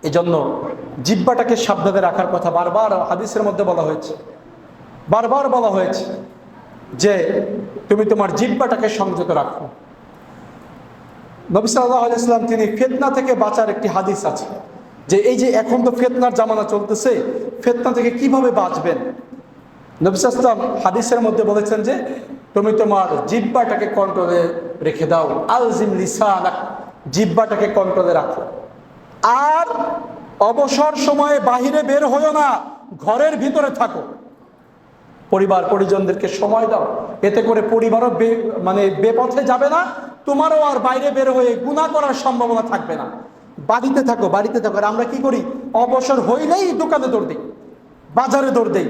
এজন্য জিহ্বাটাকে সাবধানে রাখার কথা বারবার হাদিসের মধ্যে বলা হয়েছে, বারবার বলা হয়েছে যে তুমি তোমার জিহ্বাটাকে সংযত রাখো। নবী সাল্লাল্লাহু আলাইহি ওয়াসাল্লাম তিনি ফিতনা থেকে বাঁচার একটি হাদিস আছে, যে এই যে এখন তো ফিতনার জামানা চলতেছে, ফিতনা থেকে কিভাবে বাঁচবেন। নবী সাল্লাল্লাহু আলাইহি ওয়াসাল্লাম হাদিসের মধ্যে বলেছেন যে তুমি তোমার জিহ্বাটাকে কন্ট্রোলে রেখে দাও, আলজিম লিসানাক, জিহ্বাটাকে কন্ট্রোলে রাখো। আর অবসর সময়ে বাহিরে বের হইও না, ঘরের ভিতরে থাকো, পরিবার পরিজনদেরকে সময় দাও, এতে করে পরিবারও বেপথে যাবে না, তোমারও আর বাইরে বের হয়ে গুনাহ করার সম্ভাবনা থাকবে না। বাড়িতে থাকো, বাড়িতে থাকো। আর আমরা কি করি? অবসর হইলেই দোকানে দৌড় দিই, বাজারে দৌড় দিই।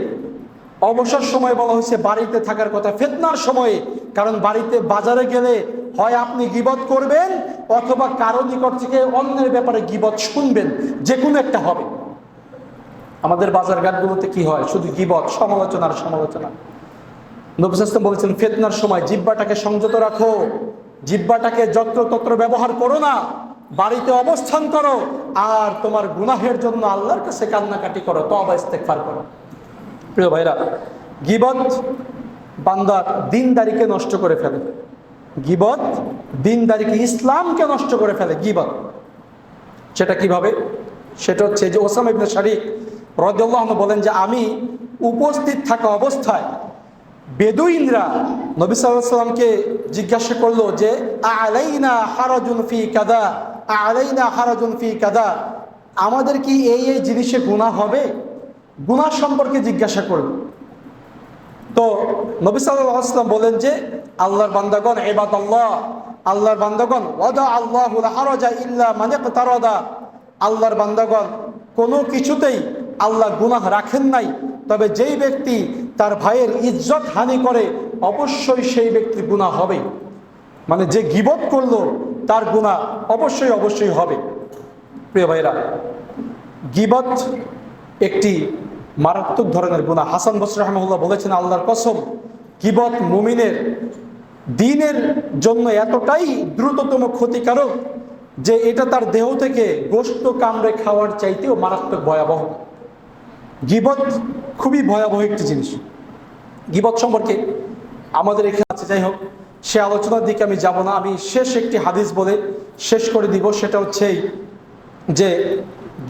অবসর সময় বলা হয়েছে বাড়িতে থাকার কথা, ফিতনার সময়ে। কারণ বাড়িতে বাজারে গেলে হয় আপনি গীবত করবেন, অথবা কারো নিকট থেকে অন্যের ব্যাপারে গীবত শুনবেন, যে কোনো একটা হবে। আমাদের বাজার ঘাটগুলোতে কি হয়? শুধু গীবত, সমালোচনার সমালোচনা। নবী সাল্লাল্লাহু আলাইহি ওয়াসাল্লাম বলেছেন ফিতনার সময় জিহ্বাটাকে সংযত রাখো, জিহ্বাটাকে যত্রতত্র ব্যবহার করো না, বাড়িতে অবস্থান করো, আর তোমার গুনাহের জন্য আল্লাহর কাছে কান্নাকাটি করো, তওবা ইস্তেগফার করো। প্রিয় ভাইরা, গীবত বান্দার দিনদারিকে নষ্ট করে ফেলে, গীবত দিনদারিকে, ইসলামকে নষ্ট করে ফেলে গীবত। সেটা কিভাবে? সেটা হচ্ছে যে ওসামা ইবনে শারিক রাদিয়াল্লাহু আনহু বলেন যে আমি উপস্থিত থাকা অবস্থায় বেদুইনরা নবী সাল্লাল্লাহু আলাইহি ওয়াসাল্লামকে জিজ্ঞাসা করলো যে আলাইনা হারাজুন ফি কাদা, আলাইনা হারাজুন ফি কাদা, আমাদের কি এই এই জিনিসে গুনাহ হবে? গুনাহ সম্পর্কে জিজ্ঞাসা করল। তো নবী সাল্লাল্লাহু আলাইহি ওয়াসাল্লাম বলেন যে আল্লাহর বান্দাগণ, ইবাদাল্লাহ, আল্লাহর বান্দাগণ, ওয়াদা আল্লাহুল হারাজা ইল্লা মান ইকতারাদা, আল্লাহর বান্দাগণ কোনো কিছুতেই আল্লাহ গুনাহ রাখেন নাই, তবে যেই ব্যক্তি তার ভাইয়ের ইজ্জত হানি করে অবশ্যই সেই ব্যক্তির গুনাহ হবে। মানে যে গীবত করলো তার গুনাহ অবশ্যই অবশ্যই হবে। প্রিয় ভাইরা, গীবত একটি মারাত্মক ধরনের গুনাহ। হাসান বসরি রাহিমাহুল্লাহ বলেছেন আল্লাহর কসম, গীবত মুমিনের দ্বীনের জন্য এতটাই দ্রুততম ক্ষতিকারক যে এটা তার দেহ থেকে গোশত কামড়ে খাওয়ার চাইতেও মারাত্মক ভয়াবহ। গীবত খুবই ভয়াবহ একটি জিনিস। গীবত সম্পর্কে আমাদের এখানে আছে, যাই হোক সে আলোচনার দিকে আমি যাব না। আমি শেষ একটি হাদিস বলে শেষ করে দিব। সেটা হচ্ছে যে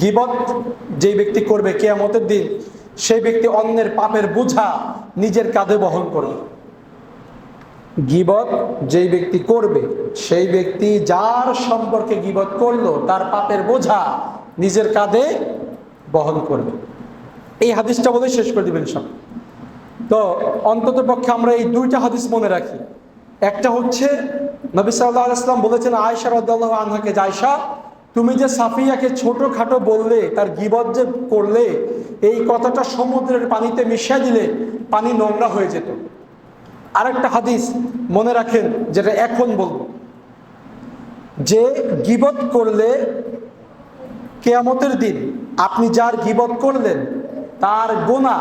গীবত যেই ব্যক্তি করবে কিয়ামতের দিন সেই ব্যক্তি অন্যের পাপের বোঝা নিজের কাঁধে বহন করবে। গীবত যেই ব্যক্তি করবে সেই ব্যক্তি যার সম্পর্কে গীবত করলো তার পাপের বোঝা নিজের কাঁধে বহন করবে। এই হাদিসটা বলে শেষ করে দিবেন সব। তো অন্তত পক্ষে আমরা এই দুইটা হাদিস মনে রাখি। একটা হচ্ছে নবী সাল্লাল্লাহু আলাইহি ওয়াসাল্লাম বলেছেন আয়েশা রাদিয়াল্লাহু আনহাকে, আয়েশা তুমি যে সাফিয়াকে ছোটখাটো বললে, তার গীবত যে করলে, এই কথাটা সমুদ্রের পানিতে মিশিয়ে দিলে পানি নোংরা হয়ে যেত। আরেকটা হাদিস মনে রাখেন, যেটা এখন বলবো, যে গীবত করলে কিয়ামতের দিন আপনি যার গীবত করলেন তার গুনাহ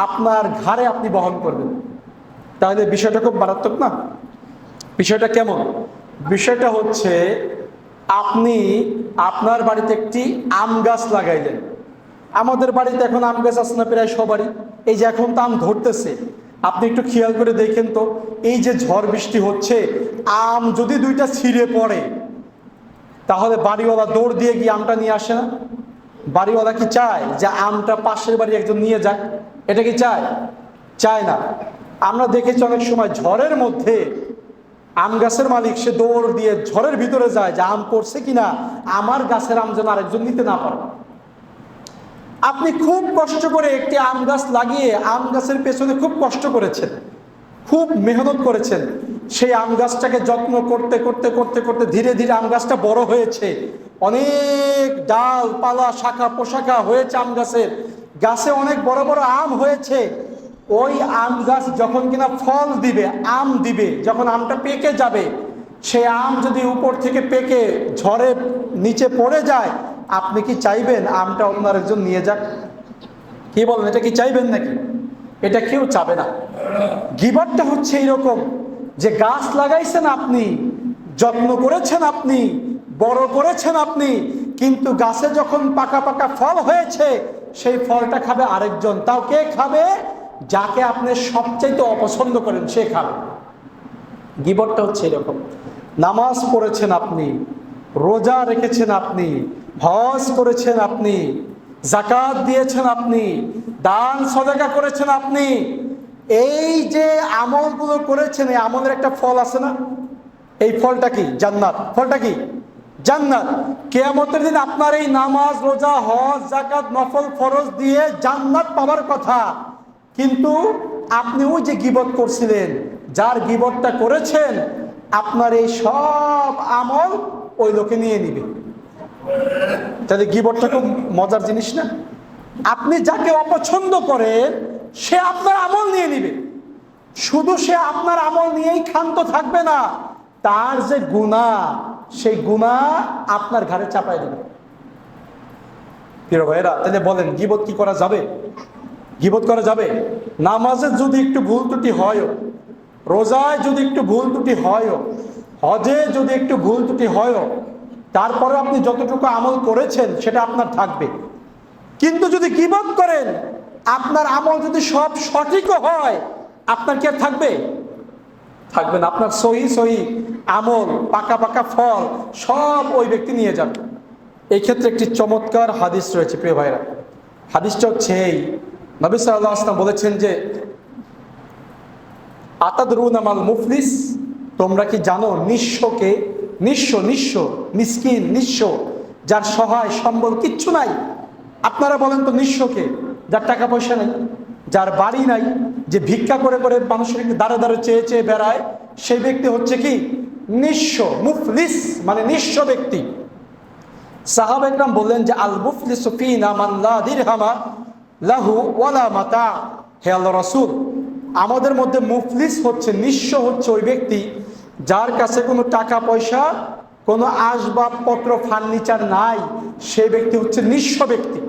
আপনার ঘাড়ে আপনি বহন করবেন। তাহলে বিষয়টা খুব মারাত্মক না? বিষয়টা কেমন? বিষয়টা হচ্ছে আপনি আপনার বাড়িতে একটি আম গাছ লাগাইলেন। আমাদের বাড়িতে এখন আম গাছ আছে না প্রায় সবারই। এই যে এখন তো আম ধরতেছে, আপনি একটু খেয়াল করে দেখেন তো, এই যে ঝড় বৃষ্টি হচ্ছে, আম যদি দুইটা ছিঁড়ে পড়ে তাহলে বাড়িওয়ালা দৌড় দিয়ে গিয়ে আমটা নিয়ে আসে না? বাড়িওয়ালা কি চায় যে আমটা পাশের বাড়ি একজন নিয়ে যাক? এটা কি চায়? চায় না। আমরা দেখেছি অনেক সময় ঝড়ের মধ্যে আম গাছের মালিক সে দৌড় দিয়ে ঝড়ের ভিতরে যায় যে আম পড়ছে কিনা, আমার গাছের আম যেন আরেকজন নিতে না পারে। আপনি খুব কষ্ট করে একটি আম গাছ লাগিয়ে আম গাছের পেছনে খুব কষ্ট করেছেন, খুব মেহনত করেছেন। সেই আম গাছটাকে যত্ন করতে করতে করতে করতে ধীরে ধীরে আম গাছটা বড় হয়েছে, অনেক ডাল পালা শাখা পোশাখা হয়েছে আম গাছের, গাছে অনেক বড় বড় আম হয়েছে। ওই আম গাছ যখন কিনা ফল দিবে, আম দিবে, যখন আমটা পেকে যাবে, সেই আম যদি উপর থেকে পেকে ঝড়ে নিচে পড়ে যায়, আপনি কি চাইবেন আমটা অন্য আরেকজন নিয়ে যাক? কি বলেন, এটা কি চাইবেন নাকি? এটা কেউ চাবে না। গীবতটা হচ্ছে এইরকম যে গাছ লাগাইছেন আপনি, যত্ন করেছেন আপনি, বড় করেছেন আপনি, কিন্তু গাছে যখন পাকা পাকা ফল হয়েছে সেই ফলটা খাবে আরেকজন। তাও কে খাবে? যাকে আপনি সবচাইতে অপছন্দ করেন সে খাবে। গীবতটা হচ্ছে এরকম। নামাজ পড়েছেন আপনি, রোজা রেখেছেন আপনি, হজ করেছেন আপনি, যাকাত দিয়েছেন আপনি, দান সদকা করেছেন আপনি, এই যে আমলগুলো করেছেন এই আমলের একটা ফল আছে না? এই ফলটা কি? জান্নাত। ফলটা কি? জান্নাত। কিয়ামতের দিন আপনার এই নামাজ, রোজা, হজ, যাকাত, নফল ফরজ দিয়ে জান্নাত পাওয়ার কথা, কিন্তু আপনি ওই যে গীবত করছিলেন, যার গীবতটা করেছেন, আপনার এই সব আমল ওই লোকে নিয়ে নিবে। তাহলে গীবতটা খুব মজার জিনিস না? আপনি যাকে অপছন্দ করেন সে আপনার আমল নিয়ে নিবে। শুধু সে আপনার আমল নিয়েই ক্ষান্ত থাকবে না, তার যে গুনাহ সেই গুনাহ আপনার ঘাড়ে চাপায় দেবে। প্রিয় ভাইয়েরা, তাহলে বলেন গীবত কি করা যাবে? গীবত করা যাবে? নামাজে যদি একটু ভুল ত্রুটি হয়, রোজায় যদি একটু ভুল ত্রুটি হয়, হজে যদি একটু ভুল ত্রুটি হয়, তারপরে আপনি যতটুকু আমল করেছেন সেটা আপনার থাকবে। কিন্তু যদি গীবত করেন, আপনার আমল যদি সব সঠিকও হয়, আপনার কি আর থাকবে? থাকবে না। আপনার সহি সহি আমল, পাকা পাকা ফল সব ওই ব্যক্তি নিয়ে যাবে। এই ক্ষেত্রে একটি চমৎকার হাদিস রয়েছে প্রিয় ভাইরা। হাদিসটা হচ্ছে এই, নবী সাল্লাল্লাহু আলাইহি ওয়াসাল্লাম বলেছেন যে আতাদরুনা মাল মুফলিস, তোমরা কি জানো নিঃস্বকে? নিঃস্ব, নিঃস্ব, মিসকিন, নিঃস্ব, যার সহায় সম্বল কিচ্ছু নাই। আপনারা বলেন তো নিঃস্বকে? যার টাকা পয়সা নেই, যার বাড়ি নাই, যে ভিক্ষা করে করে মানুষের দাঁড়ে দাঁড়ে চেয়ে চেয়ে বেড়ায়, সেই ব্যক্তি হচ্ছে কি? নিঃস্ব। মুফলিস মানে নিঃস্ব ব্যক্তি। সাহাবা একরাম বললেন যে আল মুফলিসু ফিনা মান লা দিরহামা লাহু ওয়ালা মাতা। হে আল্লাহর রাসূল, আমাদের মধ্যে মুফলিস হচ্ছে, নিঃস্ব হচ্ছে ওই ব্যক্তি যার কাছে কোনো টাকা পয়সা, কোনো আসবাবপত্র, ফার্নিচার নাই, সেই ব্যক্তি হচ্ছে নিঃস্ব ব্যক্তি।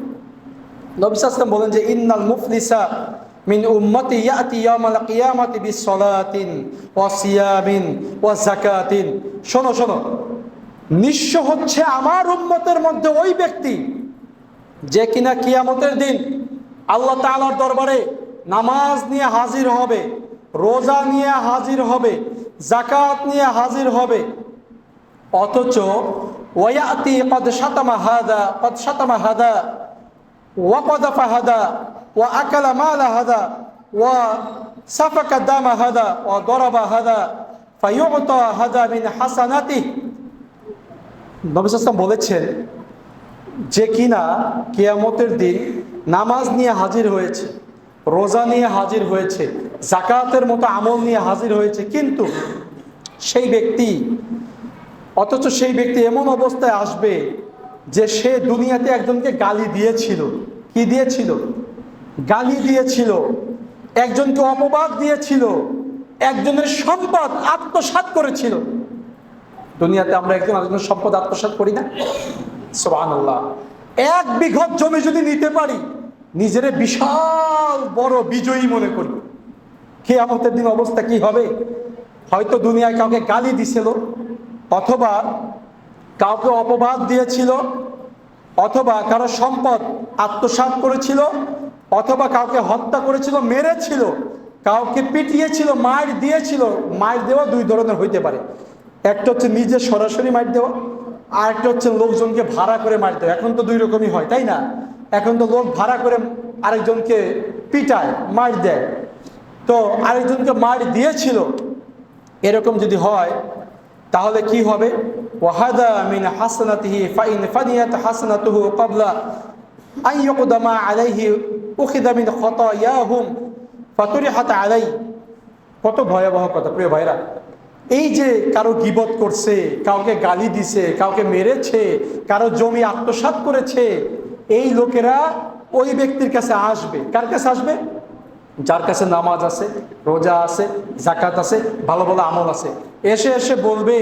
নবী সাল্লাল্লাহু আলাইহি ওয়াসাল্লাম বলেন যে ইন্নাল মুফলিসা মিন উম্মতি ইয়াতি ইয়াউমাল কিয়ামাতি বিসসালাতিন ওয়া সিয়ামিন ওয়া যাকাতিন। শোনো শোনো, নিঃস্ব হচ্ছে আমার উম্মতের মধ্যে ওই ব্যক্তি যে কিনা কিয়ামতের দিন আল্লাহ তাআলার দরবারে নামাজ নিয়ে হাজির হবে, রোজা নিয়ে হাজির হবে, যাকাত নিয়ে হাজির হবে, অথচ ওয়ায়াতি কদ শাতামা হাদা কদ শাতামা হাদা ওয়া কযাফা হাদা ওয়া আকালা মালা হাদা ওয়া সাফাকা দামা হাদা ওয়া দরাবা হাদা ফায়ুতা হাদা মিন হাসানাতিহি। নবী সাল্লাল্লাহু আলাইহি ওয়াসাল্লাম বলেছেন যে কিনা কিয়ামতের দিন নামাজ নিয়ে হাজির হয়েছে, রোজা নিয়ে হাজির হয়েছে, যাকাতের মতো আমল নিয়ে হাজির হয়েছে, কিন্তু সেই ব্যক্তি, অথচ সেই ব্যক্তি এমন অবস্থায় আসবে যে সে দুনিয়াতে একজনকে গালি দিয়েছিল। কি দিয়েছিল? গালি দিয়েছিল, একজনকে অপবাদ দিয়েছিল, একজনের সম্পদ আত্মসাৎ করেছিল। দুনিয়াতে আমরা একজন আরেকজনের সম্পদ আত্মসাৎ করি না? সুবহানাল্লাহ। 1 বিঘত জমি যদি নিতে পারি, নিজের বিশাল বড় বিজয়ী মনে করি। কিয়ামতের দিন অবস্থা কি হবে? হয়তো দুনিয়ায় কাউকে গালি দিছিল, অথবা কাউকে অপবাদ দিয়েছিল, অথবা কারো সম্পদ আত্মসাৎ করেছিল, অথবা কাউকে হত্যা করেছিল, মেরেছিল, কাউকে পিটিয়েছিল, মার দিয়েছিল। মার দেওয়া 2 ধরনের হইতে পারে। একটা হচ্ছে নিজে সরাসরি মার দেওয়া, আর একটা হচ্ছে লোকজনকে ভাড়া করে মার দেওয়া। এখন তো 2 রকমই হয়, তাই না? এখন তো লোক ভাড়া করে আরেকজনকে পিটায়, মার দেয়। তো আরেকজনকে মার দিয়েছিল, এরকম যদি হয় তাহলে কি হবে? ওয়াহাদা মিন হাসানাতিহি ফাইন ফানিয়াত হাসানাতুহু ক্বাবলা আন ইউকদামা আলাইহি উখিদা মিন খাতায়াহুম ফাতুরিহাত আলাইহি। কত ভয়াবহ কথা প্রিয় ভাইরা। এই যে কারো গীবত করছে, কাউকে গালি দিছে, কাউকে মেরেছে, কারো জমি আত্মসাৎ করেছে, এই লোকেরা ওই ব্যক্তির কাছে আসবে। কার কাছে আসবে? যার কাছে নামাজ আছে, রোজা আছে, যাকাত আছে, ভালো ভালো আমল আছে। এসে এসে বলবে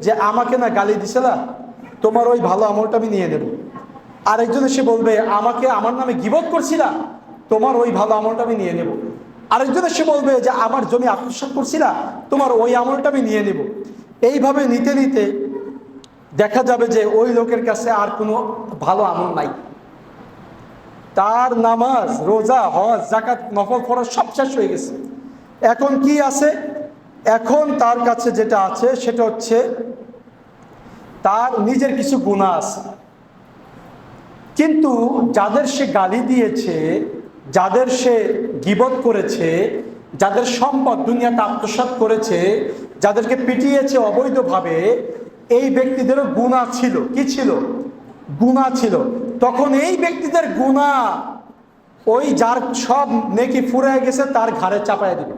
যে আমাকে না গালি দিছে না, তোমার ওই ভালো আমলটা আমি নিয়ে নেব। আরেকজন এসে বলবে আমাকে আমার নামে গীবত করছিলা, তোমার ওই ভালো আমলটা আমি নিয়ে নেব। আরেকজন এসে বলবে যে আমার জমি আত্মসাৎ করছিলা, তোমার ওই আমলটা আমি নিয়ে নেব। এইভাবে নিতে নিতে দেখা যাবে যে ওই লোকের কাছে আর কোনো ভালো আমল নাই। তার নামাজ, রোজা, হজ, যাকাত, নফল ফরজ সব শেষ হয়ে গেছে। এখন কি আছে? এখন তার কাছে যেটা আছে সেটা হচ্ছে তার নিজের কিছু গুনাহ আছে। কিন্তু যাদের সে গালি দিয়েছে, যাদের সে গীবত করেছে, যাদের সম্পদ দুনিয়াতে আত্মসাৎ করেছে, যাদেরকে পিটিয়েছে অবৈধভাবে, এই ব্যক্তিদেরও গুনাহ ছিল। কি ছিল? গুনাহ ছিল। তখন এই ব্যক্তিদের গুনাহ ওই যার সব নেকি ফুরায় গেছে তার ঘাড়ে চাপায় দিবে।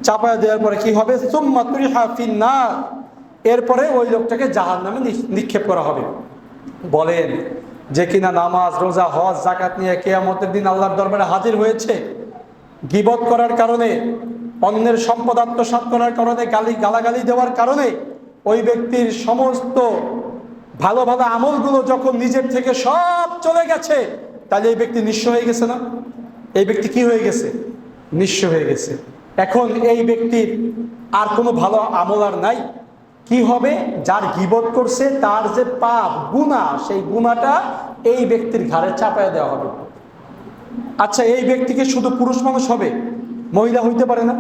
চাপায় দেওয়ার পরে কি হবে? সুম্মা তুরিহা ফিন্নার, এরপরে ওই লোকটাকে জাহান্নামে নিক্ষেপ করা হবে। বলেন, যে কিনা নামাজ, রোজা, হজ, যাকাত নিয়ে কিয়ামতের দিন আল্লাহর দরবারে হাজির হয়েছে, গীবত করার কারণে, অন্যের সম্পদ আত্মসাৎ করার কারণে, গালাগালি দেওয়ার কারণে ওই ব্যক্তির সমস্ত ভালো ভালো আমলগুলো যখন নিজের থেকে সব চলে গেছে, তাহলে এই ব্যক্তি নিঃস্ব হয়ে গেছে না? এই ব্যক্তি কি হয়ে গেছে? নিঃস্ব হয়ে গেছে। এখন এই ব্যক্তির আর কোনো ভালো আমল আর নাই। কি হবে? যার গীবত করছে তার যে পাপ, গুনাহ, সেই গুনাহটা এই ব্যক্তির ঘাড়ে চাপায় দেওয়া হবে। আচ্ছা, এই ব্যক্তিকে শুধু পুরুষ মানুষ হবে? মহিলা হইতে পারে না?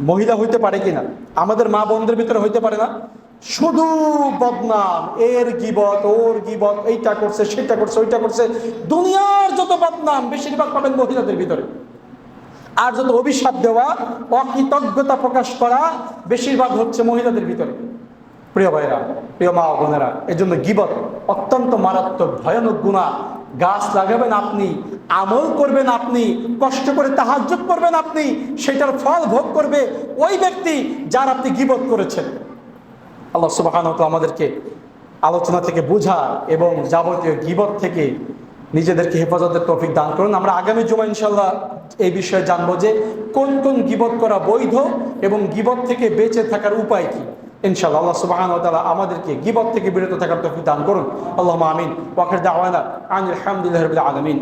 মহিলা হইতে পারে কিনা? আমাদের মা বোনদের ভিতরে হইতে পারে না? শুধু বদনাম, এর গীবত, ওর গীবত, এইটা করছে, সেটা করছে, ওইটা করছে, দুনিয়ার যত বদনাম বেশিরভাগ পাবেন মহিলাদের ভিতরে। আর যত অভিশাপ দেওয়া, অকৃতজ্ঞতা প্রকাশ করা, বেশিরভাগ হচ্ছে মহিলাদের ভিতরে। প্রিয় ভাইরা, প্রিয় মা বোনেরা, এজন্য গীবত অত্যন্ত মারাত্মক ভয়ানক গুনাহ। গাছ লাগাবেন আপনি, আমল করবেন আপনি, কষ্ট করে তাহাজ্জুদ করবেন আপনি, সেটার ফল ভোগ করবে ওই ব্যক্তি যার আপনি গীবত করেছেন। আল্লাহ সুবহানাহু ওয়া তাআলা আমাদেরকে আলোচনা থেকে বোঝা এবং যাবতীয় গীবত থেকে নিজেদেরকে হেফাজতের তৌফিক দান করুন। আমরা আগামী জুমা ইনশাআল্লাহ এই বিষয়ে জানবো যে কোন কোন গীবত করা বৈধ এবং গীবত থেকে বেঁচে থাকার উপায় কি। ইনশাআল্লাহ আল্লাহ সুবহানাহু ওয়া তাআলা আমাদেরকে গীবত থেকে বিরত থাকার তৌফিক দান করুন। আল্লাহুম্মা আমিন। ওয়া আখির দাওয়ানা আনিল হামদুলিল্লাহি রাব্বিল আলামিন।